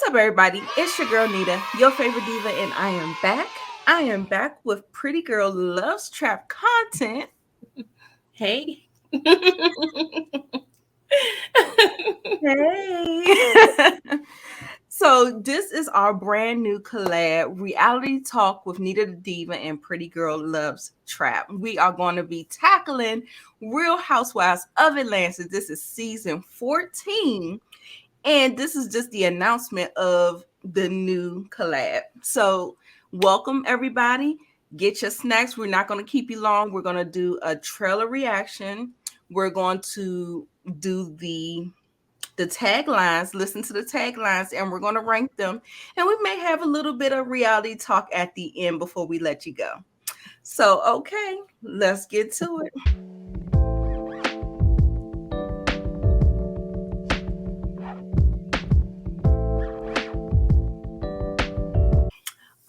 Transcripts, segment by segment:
up, everybody? It's your girl Nita, your favorite diva, and I am back. I am back with Pretty Girl Loves Trap content. Hey. Hey. So this is our brand new collab, Reality Talk with Nita the Diva and Pretty Girl Loves Trap. We are going to be tackling Real Housewives of Atlanta. This is season 14. And this is just the announcement of the new collab. So welcome, everybody. Get your snacks. We're not going to keep you long. We're going to do a trailer reaction. We're going to do the taglines, listen to the taglines, and we're going to rank them. And we may have a little bit of reality talk at the end before we let you go. So, okay, let's get to it.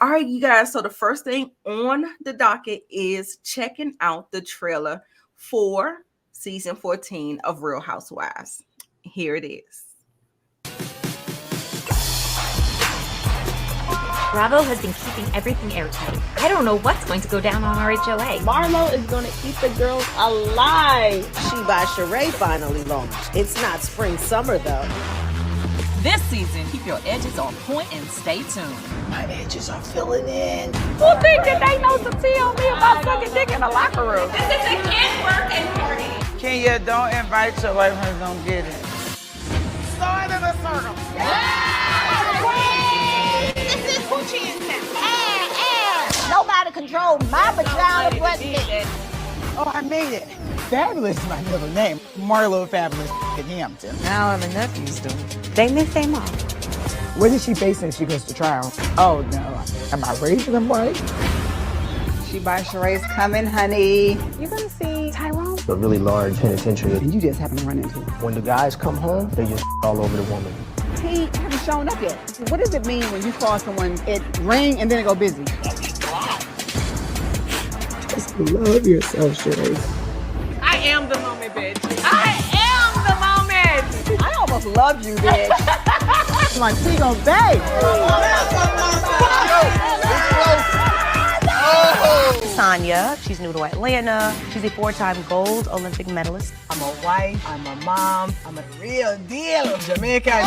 All right, you guys. So the first thing on the docket is checking out the trailer for season 14 of Real Housewives. Here it is. Bravo has been keeping everything airtight. I don't know what's going to go down on RHOA. Marlo is going to keep the girls alive. She by Sheree finally launched. It's not spring summer though. This season, keep your edges on point and stay tuned. My edges are filling in. Who think that they know to tell me about sucking dick in the locker room? This is a kid working party. Kenya, don't invite your wife when don't get it. Start in a circle. This is Hoochie in town. Nobody control my vagina but me. Oh, I made it. Fabulous is my middle name. Marlo Fabulous in Hampton. Now and the nephews do. They miss their mom. What is she facing if she goes to trial? Oh, no. Am I raising them right? She by Sheree's coming, honey. You're gonna see Tyrone. A really large penitentiary. And you just happen to run into it. When the guys come home, they just all over the woman. He hasn't shown up yet. What does it mean when you call someone, it ring and then it go busy? Just love yourself, Sheree. I am the moment, bitch. I am the moment. I almost love you, bitch. My tea gon' bang. Sanya, she's new to Atlanta. She's a 4-time gold Olympic medalist. I'm a wife, I'm a mom, I'm a real deal of Jamaican.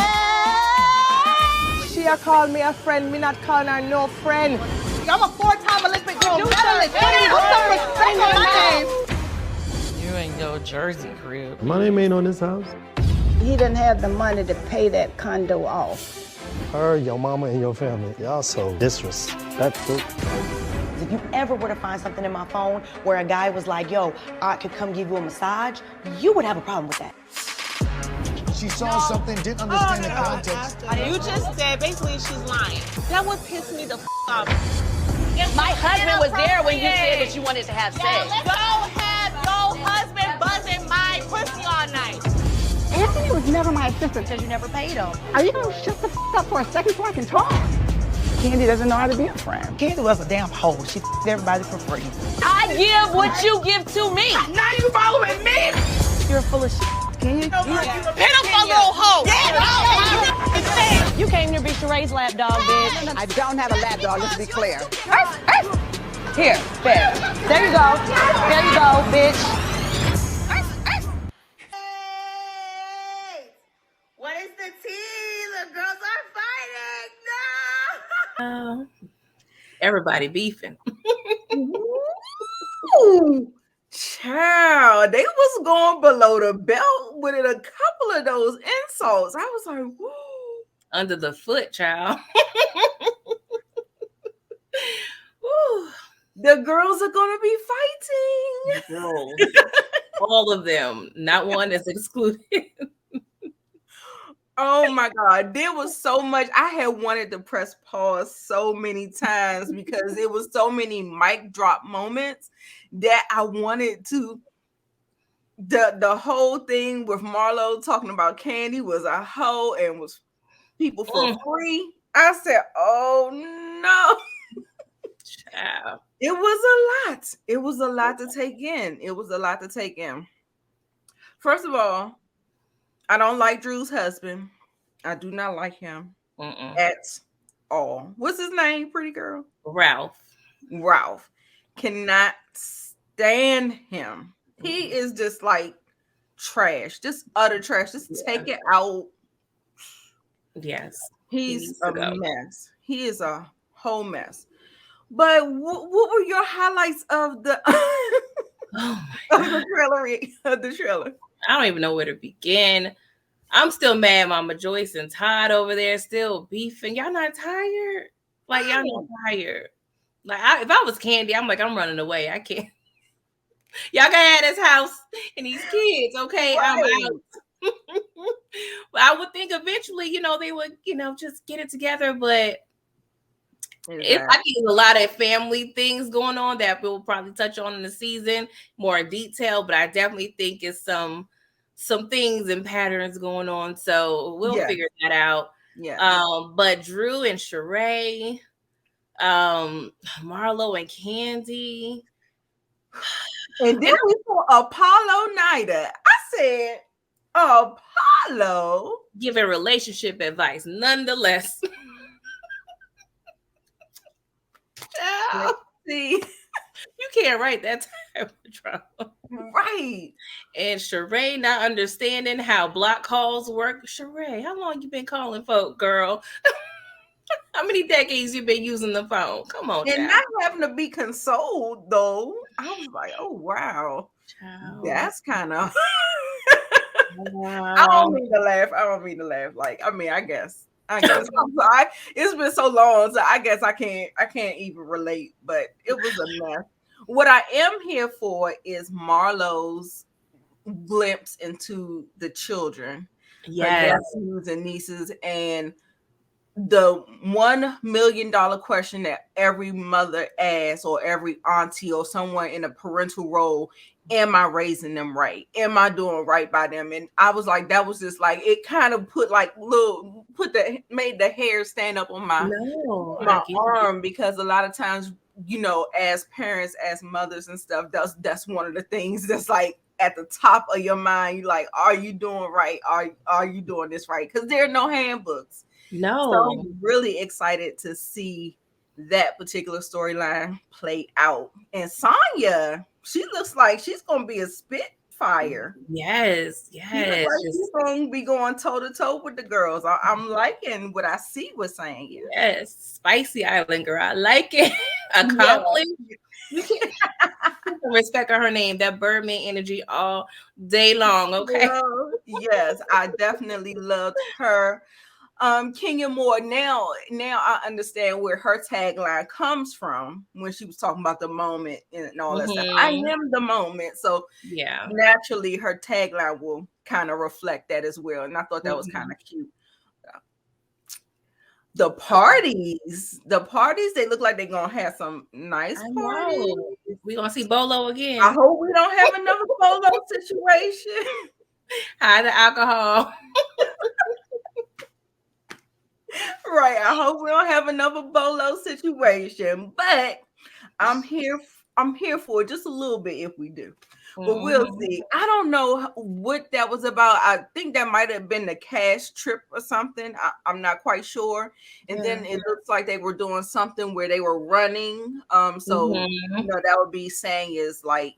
She called me a friend, me not calling her no friend. I'm a 4-time Olympic gold medalist. Put some respect on my name. You ain't no Jersey crib. My name ain't on this house. He didn't have the money to pay that condo off. Her, your mama, and your family, y'all so disrespectful. If you ever were to find something in my phone where a guy was like, yo, I could come give you a massage, you would have a problem with that. She saw something, didn't understand the context. You just said basically she's lying. That would piss me the off. My husband was there when you said that you wanted to have sex. Go have your husband buzzing my pussy all night. Anthony was never my assistant. Because you never paid him. Are you gonna shut the up for a second so I can talk? Kandi doesn't know how to be a friend. Kandi was a damn hoe. She everybody for free. I give what you give to me. Now you following me? You're full of shit. Can you? Pitiful little hoe. You came here to be Sheree's lap dog, bitch. I don't have a lap dog, let's be clear. Here, there. There you go. There you go, bitch. What is the tea? The girls are fighting. No. Everybody beefing. Ooh, child, they was going below the belt with it, a couple of those insults. I was like, woo. Under the foot, child. Ooh, the girls are gonna be fighting. Girls. All of them. Not one is excluded. Oh my God, there was so much. I had wanted to press pause so many times because it was so many mic drop moments that I wanted to. The whole thing with Marlo talking about Kandi was a hoe and was people for free. I said, oh no. Child. It was a lot. It was a lot to take in. It was a lot to take in. First of all, I don't like Drew's husband. I do not like him. at all. What's his name, pretty girl? Ralph. Cannot stand him. He is just like trash, just utter trash. Just take it out. Yes. He's a mess. He is a whole mess. But what were your highlights of the the trailer? I don't even know where to begin. I'm still mad Mama Joyce and Todd over there still beefing. Y'all not tired? Like, y'all not tired. Like, if I was Kandi, I'm like, I'm running away. I can't. Y'all can have this house and these kids, okay? Right. I'm out. I would think eventually, they would, just get it together. But I think there's a lot of family things going on that we'll probably touch on in the season more in detail. But I definitely think it's some things and patterns going on. So we'll figure that out. Yeah. But Drew and Sheree, Marlo and Kandi. And then we saw Apollo Nita. I said, Apollo giving relationship advice, nonetheless. See, you can't write that type of drama, right? And Sheree not understanding how block calls work. Sheree, how long you been calling folk, girl? How many decades you been using the phone? Come on, and child. not having to be consoled though. I was like, oh wow, child. That's kind of. I don't mean to laugh. Like, I guess. I'm sorry. It's been so long, so I guess I can't even relate. But it was a mess. What I am here for is Marlo's glimpse into the children, her nephews and nieces, and the $1 million question that every mother asks, or every auntie, or someone in a parental role: am I raising them right? Am I doing right by them? And I was like, that was just like, it kind of made the hair stand up on my arm, because a lot of times, as parents, as mothers and stuff, that's one of the things that's like at the top of your mind. You like, are you doing right? Are you doing this right? Because there are no handbooks. No. So I'm really excited to see that particular storyline play out. And Sanya, she looks like she's gonna be a spitfire. Yes. She's gonna be going toe to toe with the girls. I'm liking what I see with Sanya. Yes, spicy island girl. I like it. Accomplished. You can respect her name. That Birdman energy all day long. Okay. Yes, I definitely loved her. Kenya Moore, now I understand where her tagline comes from when she was talking about the moment and all that stuff. I am the moment. So yeah, naturally her tagline will kind of reflect that as well. And I thought that was kind of cute. The parties, they look like they're gonna have some nice parties. We're gonna see Bolo again. I hope we don't have another Bolo situation. Hide the alcohol. Right. I hope we don't have another Bolo situation, but I'm here for it just a little bit if we do. But we'll see. I don't know what that was about. I think that might have been the cash trip or something. I'm not quite sure. And then it looks like they were doing something where they were running. So that would be saying is like,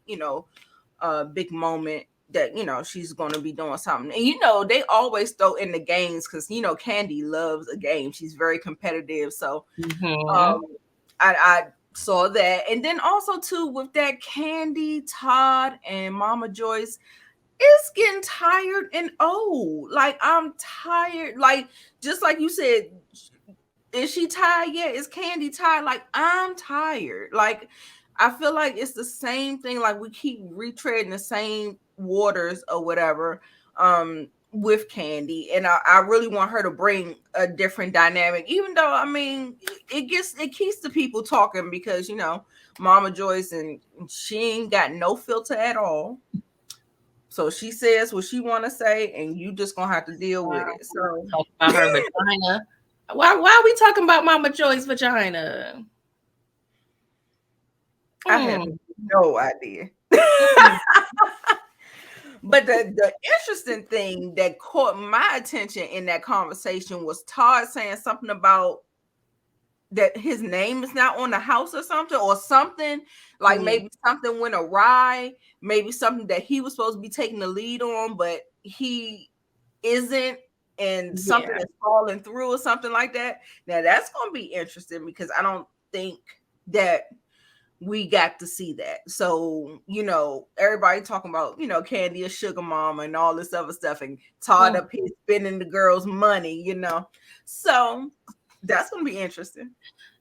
a big moment that she's going to be doing something. And they always throw in the games because Kandi loves a game. She's very competitive. So I saw that. And then also too with that Kandi, Todd, and Mama Joyce, it's getting tired and old. Like, I'm tired. Like, just like you said, is she tired yet? Is Kandi tired? Like, I'm tired. Like, I feel like it's the same thing. Like, we keep retreading the same waters or whatever with Kandi, and I really want her to bring a different dynamic, even though it keeps the people talking because Mama Joyce, and she ain't got no filter at all, so she says what she want to say and you just gonna have to deal with it. So talk about her vagina. Why are we talking about Mama Joyce's vagina? I have no idea. But the interesting thing that caught my attention in that conversation was Todd saying something about that his name is not on the house or something like maybe something went awry, maybe something that he was supposed to be taking the lead on, but he isn't, and something is falling through or something like that. Now that's going to be interesting because I don't think that we got to see that. So, everybody talking about, Kandi a sugar mama and all this other stuff, and Todd up here spending the girls' money, So that's going to be interesting.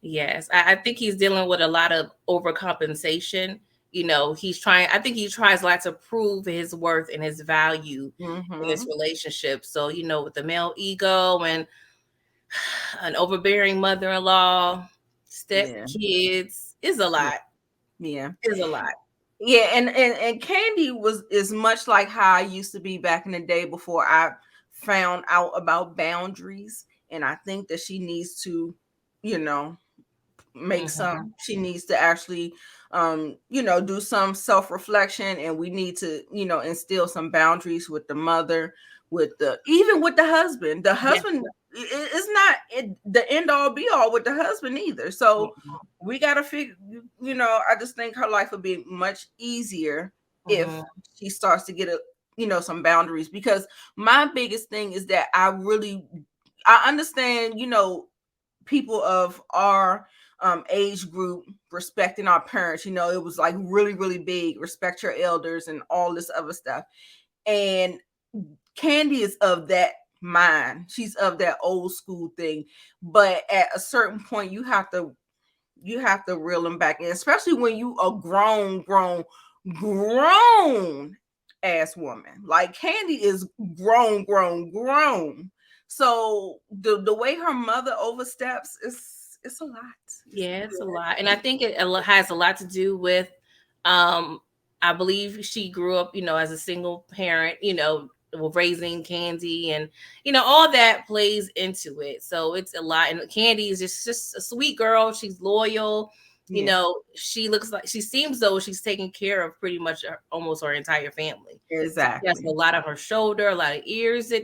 Yes. I think he's dealing with a lot of overcompensation. I think he tries a lot to prove his worth and his value in this relationship. So, with the male ego and an overbearing mother-in-law, step-kids, is a lot. Yeah. Is a lot. Yeah, and Kandi is much like how I used to be back in the day before I found out about boundaries. And I think that she needs to, make some, she needs to actually, do some self-reflection, and we need to, instill some boundaries with the mother, even with the husband. The husband is not the end all be all with the husband either. So we got to figure, I just think her life would be much easier if she starts to get some boundaries, because my biggest thing is that I understand, people of our age group respecting our parents. It was like really, really big, respect your elders and all this other stuff. And Kandi is of that mind. She's of that old school thing. But at a certain point, you have to reel them back in, especially when you a grown ass woman. Like Kandi is grown. So the way her mother oversteps it's a lot. Yeah, it's a lot. And I think it has a lot to do with, I believe she grew up, as a single parent, raising Kandi, and, all that plays into it. So it's a lot. And Kandi is just a sweet girl. She's loyal. She seems though she's taking care of pretty much almost her entire family. Exactly. She has a lot on her shoulder, a lot of ears that,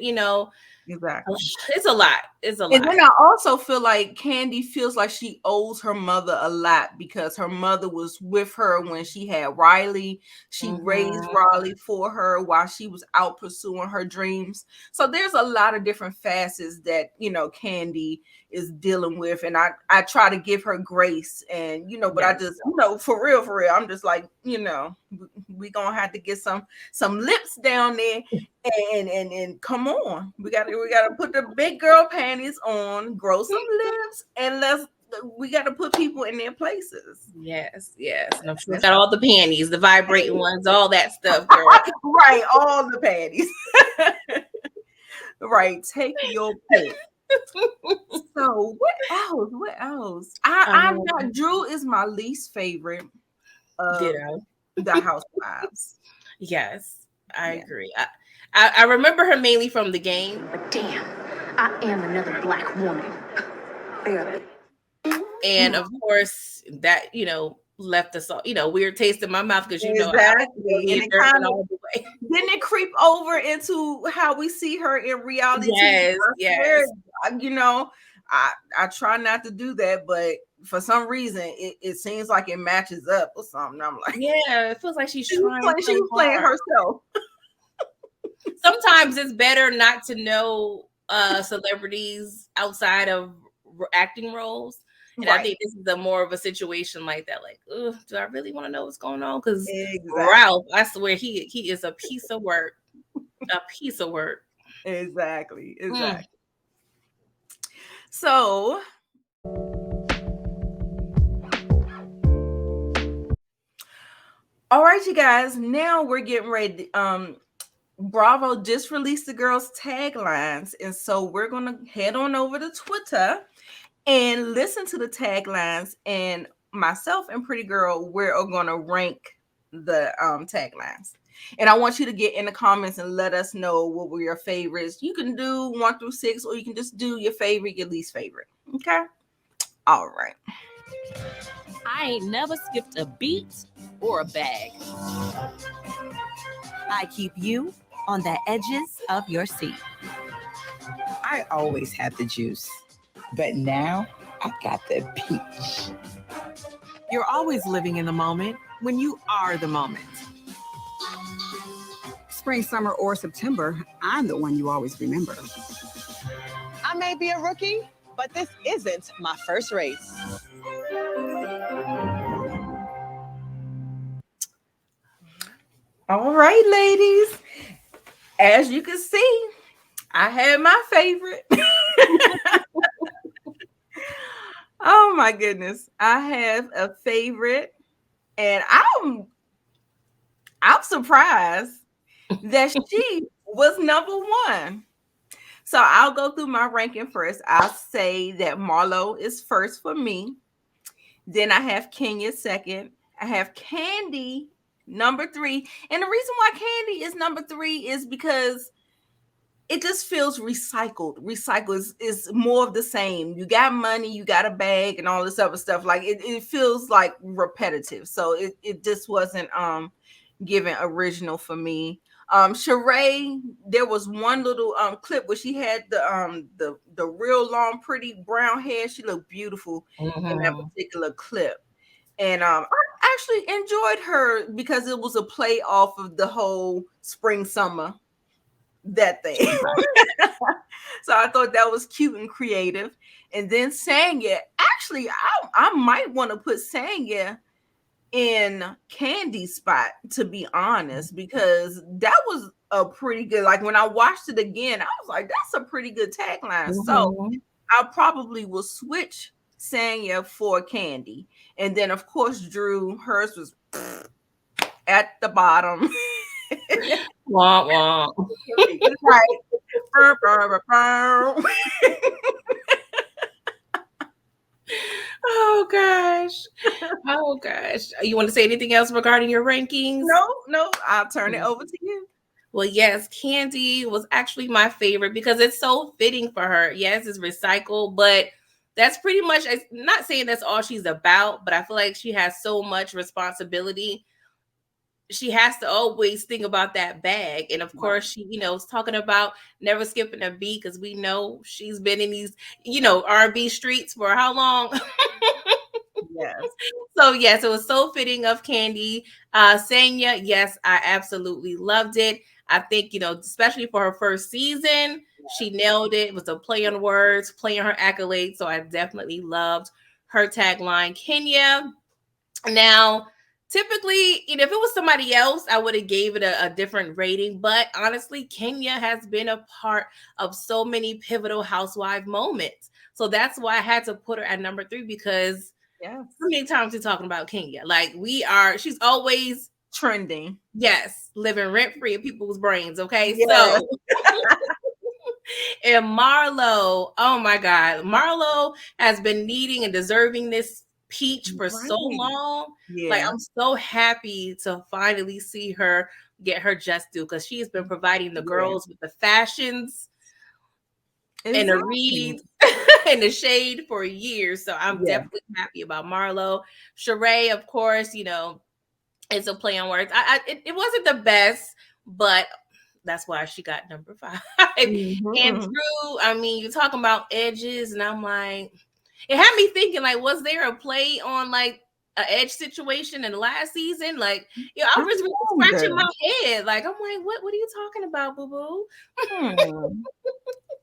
Exactly. It's a lot. And then I also feel like Kandi feels like she owes her mother a lot, because her mother was with her when she had Riley. She raised Riley for her while she was out pursuing her dreams. So there's a lot of different facets that, Kandi is dealing with. And I try to give her grace, and, but I just, for real, I'm just like, we gonna have to get some lips down there and come on. We gotta put the big girl panties on, grow some lips, and we gotta put people in their places. Yes. And I'm sure we got all the panties, the vibrating ones, all that stuff, girl. Right, all the panties. Right, take your pick. So what else? I'm not. Drew is my least favorite of the Housewives. Yes, I agree. I remember her mainly from the game. But damn, I am another black woman. And of course, that, left us all, weird taste in my mouth, because exactly. And then it creep over into how we see her in reality. Yes. I try not to do that, but for some reason it seems like it matches up or something. I'm like, yeah, it feels like she's playing herself. Sometimes it's better not to know celebrities outside of acting roles. And I think this is more of a situation like that. Like, do I really want to know what's going on? Because Ralph, I swear he is a piece of work. A piece of work. Exactly. So all right, you guys. Now we're getting ready. Bravo just released the girls' taglines, and so we're gonna head on over to Twitter and listen to the taglines, and myself and Pretty Girl, we're going to rank the taglines. And I want you to get in the comments and let us know what were your favorites. You can do 1 through 6, or you can just do your favorite, your least favorite. Okay? All right. I ain't never skipped a beat or a bag. I keep you on the edges of your seat. I always had the juice, but now I got the peach. You're always living in the moment when you are the moment. Spring, summer, or September, I'm the one you always remember. I may be a rookie, but this isn't my first race. All right, ladies. As you can see, I had my favorite. Oh my goodness. I have a favorite, and I'm surprised that she was number one. So I'll go through my ranking first. I'll say that Marlo is first for me. Then I have Kenya second. I have Kandi number 3. And the reason why Kandi is number 3 is because it just feels recycled. Recycled is more of the same. You got money, you got a bag, and all this other stuff. Like it feels like repetitive. So it just wasn't given original for me. Sheree, there was one little clip where she had the real long, pretty brown hair. She looked beautiful in that particular clip. And I actually enjoyed her because it was a play off of the whole spring summer that thing. So I thought that was cute and creative. And then Sanya, actually, I might want to put Sanya in Kandi's spot, to be honest, because that was a pretty good, like when I watched it again, I was like, that's a pretty good tagline. So I probably will switch Sanya for Kandi. And then of course Drew, hers was at the bottom. Wah, wah. Oh gosh. You want to say anything else regarding your rankings? No, I'll turn it over to you. Well, yes, Kandi was actually my favorite because it's so fitting for her. Yes, it's recycled, but that's pretty much, not saying that's all she's about, but I feel like she has so much responsibility. She has to always think about that bag. And of course, she, is talking about never skipping a beat because we know she's been in these, R&B streets for how long? Yes. So, yes, it was so fitting of Kandi. Sanya, yes, I absolutely loved it. I think, especially for her first season, she nailed it. It was a play on words, playing her accolades. So I definitely loved her tagline. Kenya, now, typically, if it was somebody else, I would have gave it a different rating. But honestly, Kenya has been a part of so many pivotal housewife moments. So that's why I had to put her at number 3 because how many times we're talking about Kenya? Like she's always trending. Yes, living rent-free in people's brains, okay? Yes. So and Marlo, oh my God. Marlo has been needing and deserving this peach for so long. Like I'm so happy to finally see her get her just due because she's been providing the girls with the fashions and the reads and the shade for years. So I'm definitely happy about Marlo. Sheree, of course, it's a play on words. It wasn't the best, but that's why she got number 5. And Drew, you're talking about edges, and I'm like, it had me thinking, like, was there a play on like an edge situation in the last season? Like, I was really scratching my head. Like, I'm like, what are you talking about, boo-boo?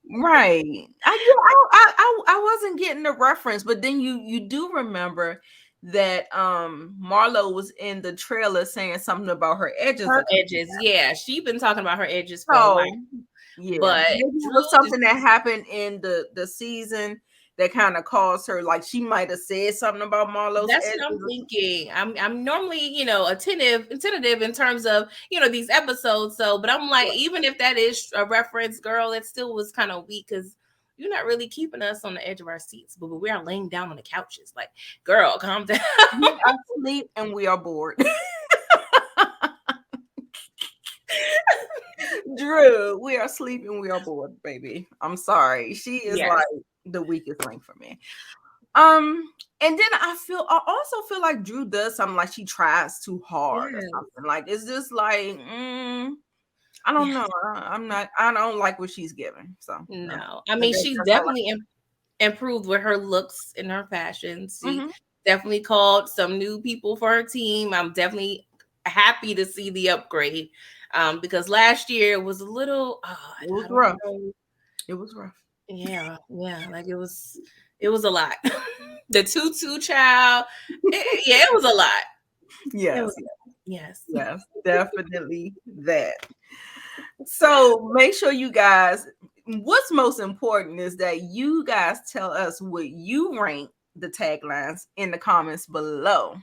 Right. I wasn't getting the reference, but then you do remember that Marlo was in the trailer saying something about her edges. Her edges, yeah. She's been talking about her edges for a while. Yeah, but maybe it was something that happened in the season that kind of caused her, like she might have said something about Marlo's That's edges. what I'm thinking. I'm normally, attentive in terms of, these episodes. So, but I'm like, even if that is a reference, girl, it still was kind of weak because you're not really keeping us on the edge of our seats, but we are laying down on the couches. Like, girl, calm down. We are asleep and we are bored. Drew, we are sleeping, we are bored, baby. I'm sorry. She is like the weakest link for me. And then I also feel like Drew does something like she tries too hard or Yes. something. Like it's just like, I don't know. I don't like what she's giving. So no, I mean she's definitely improved with her looks and her fashions. She definitely called some new people for her team. I'm definitely happy to see the upgrade. Because last year it was a little it was rough. It was rough. Yeah, like it was a lot. The tutu child, it was a lot. Yes, definitely that. So make sure you guys, what's most important is that you guys tell us what you rank the taglines in the comments below.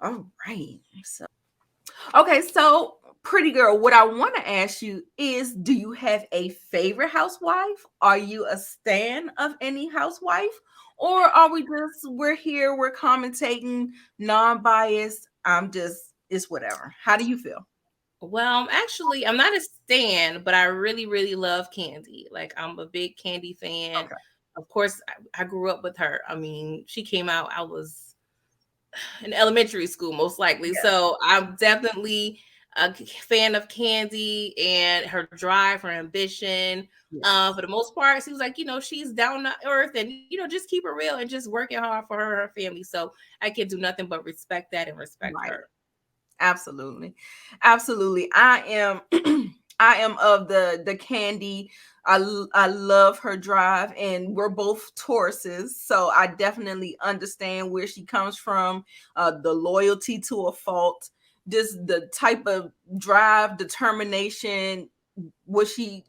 All right. So pretty girl, what I want to ask you is, do you have a favorite housewife? Are you a stan of any housewife? Or are we're here, we're commentating, non-biased? It's whatever. How do you feel? Well, actually, I'm not a stan, but I really, really love Kandi. Like, I'm a big Kandi fan. Okay. Of course, I grew up with her. I mean, she came out, I was in elementary school, most likely. Yeah. So I'm definitely a fan of Kandi and her drive, her ambition. Yeah. For the most part, seems like, she's down to earth and, just keep it real and just working hard for her family. So I can do nothing but respect that and respect her. Absolutely. I am I am of the Kandi. I love her drive, and we're both Tauruses, so I definitely understand where she comes from. The loyalty to a fault, just the type of drive, determination, what she,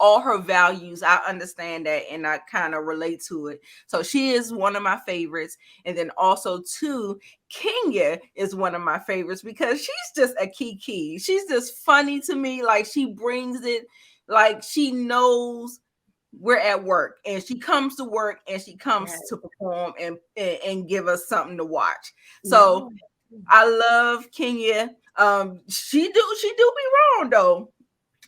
all her values. I understand that, and I kind of relate to it. So she is one of my favorites. And then also too, Kenya is one of my favorites because she's just a kiki. She's just funny to me. Like, she brings it, like she knows we're at work and she comes to work and she comes to perform and give us something to watch. So I love Kenya. She do be wrong though.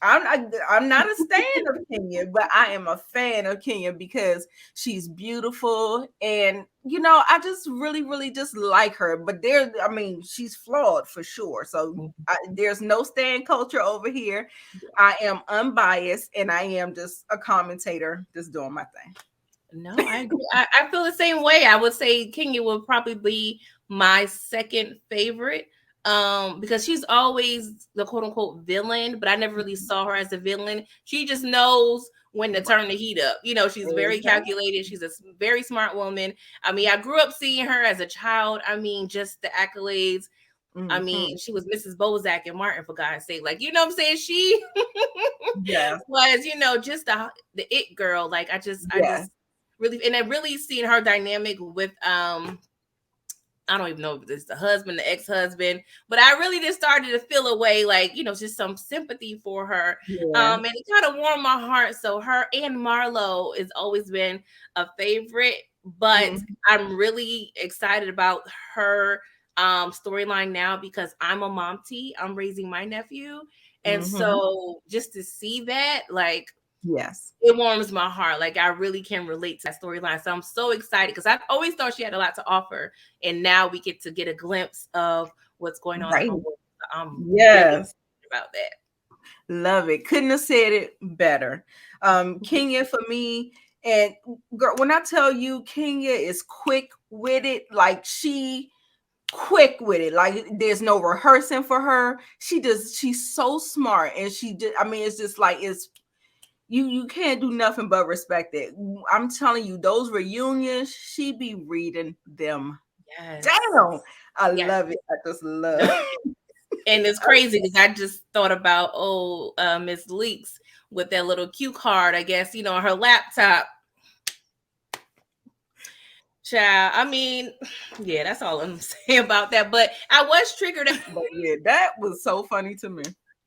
I'm not a stan of Kenya, but I am a fan of Kenya because she's beautiful, and I just really, really just like her. But she's flawed for sure. So there's no stan culture over here. I am unbiased, and I am just a commentator, just doing my thing. No, I agree. I feel the same way. I would say Kenya will probably be my second favorite. Because she's always the quote unquote villain, but I never really saw her as a villain. She just knows when to turn the heat up. She's very calculated. She's a very smart woman. I mean, I grew up seeing her as a child. I mean, just the accolades. Mm-hmm. I mean, she was Mrs. Bozak and Martin, for God's sake. Like, what I'm saying? She was, just the it girl. Like, I just really, and I really seen her dynamic with I don't even know if it's the husband, the ex-husband, but I really just started to feel a way, like, just some sympathy for her. And it kind of warmed my heart. So her and Marlo has always been a favorite, but I'm really excited about her storyline now because I'm a momty. I'm raising my nephew. And so just to see that, like, yes, it warms my heart. Like, I really can relate to that storyline. So I'm so excited because I've always thought she had a lot to offer. And now we get to get a glimpse of what's going on. Right. Yes. About that. Love it. Couldn't have said it better. Kenya for me, and girl, when I tell you Kenya is quick with it, like she quick with it. Like, there's no rehearsing for her. She's so smart. And it's just like, you can't do nothing but respect it. I'm telling you, those reunions, she be reading them. Yes. Damn. I love it. I just love it. And it's crazy because I just thought about, Miss Leaks with that little cue card, I guess, on her laptop. Child, I mean, that's all I'm saying about that. But I was triggered. But that was so funny to me.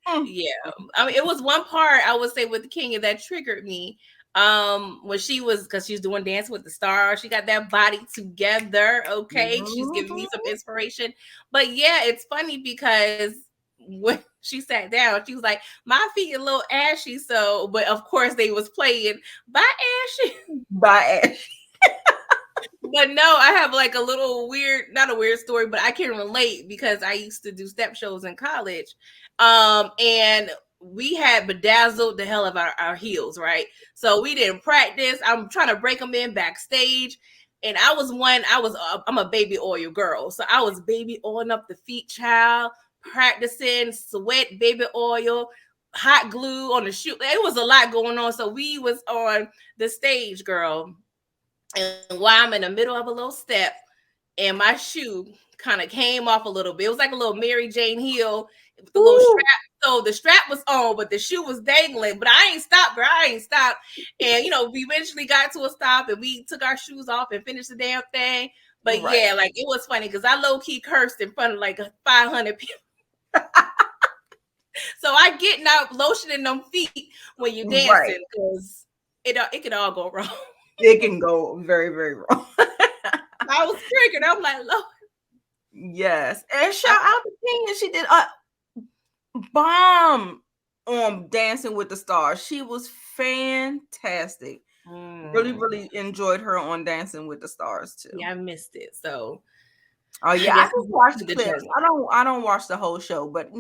Yeah, I mean, it was one part I would say with the Kenya that triggered me. When because she's doing Dance with the Stars, she got that body together. Okay, she's giving me some inspiration. But it's funny because when she sat down, she was like, "My feet a little ashy." So, but of course they was playing by Ashy. By Ashy. But no, I have like a little weird, not a weird story, but I can relate because I used to do step shows in college. And we had bedazzled the hell of our heels, right? So we didn't practice. I'm trying to break them in backstage. And I'm a baby oil girl. So I was baby oiling up the feet, child, practicing, sweat, baby oil, hot glue on the shoe. It was a lot going on. So we was on the stage, girl. And while I'm in the middle of a little step, and my shoe kind of came off a little bit. It was like a little Mary Jane heel with the little strap. So the strap was on, but the shoe was dangling. But I ain't stopped, girl. I ain't stopped. And, we eventually got to a stop and we took our shoes off and finished the damn thing. But yeah, like it was funny because I low-key cursed in front of like 500 people. So I get out lotioning them feet when you're dancing because it could all go wrong. It can go very, very wrong. I was triggered. I'm like, Lord. Yes. And shout out to King. She did a bomb on Dancing with the Stars. She was fantastic. Really, really enjoyed her on Dancing with the Stars too. Yeah, I missed it. So I just watched the clips. I don't watch the whole show, but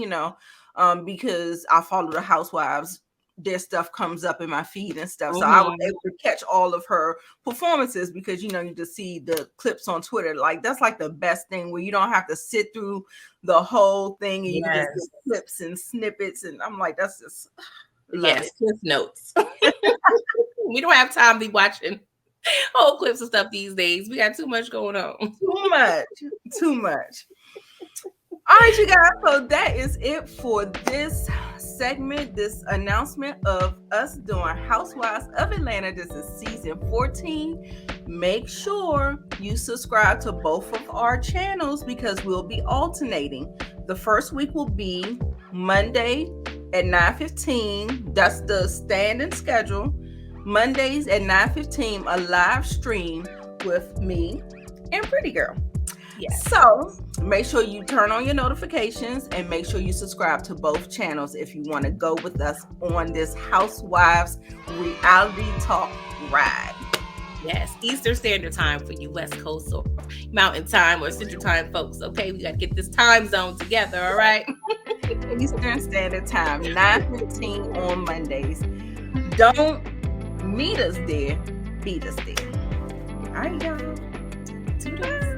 because I follow the Housewives, their stuff comes up in my feed and stuff. So I was able to catch all of her performances because, you just see the clips on Twitter. Like, that's like the best thing where you don't have to sit through the whole thing and you can just get clips and snippets. And I'm like, that's just, clip notes. We don't have time to be watching whole clips and stuff these days. We got too much going on. Too much. All right, you guys. So that is it for this segment, this announcement of us doing Housewives of Atlanta. This is season 14. Make sure you subscribe to both of our channels because we'll be alternating. The first week will be Monday at 9:15. That's the standing schedule. Mondays at 9:15, a live stream with me and Pretty Girl. Yes. So make sure you turn on your notifications and make sure you subscribe to both channels if you want to go with us on this Housewives reality talk ride. Yes, Eastern Standard Time for you West Coast or Mountain Time or Central Time folks. Okay, we got to get this time zone together, all right? Eastern Standard Time, 9:15 on Mondays. Don't meet us there, beat us there. All right, y'all. Toodles.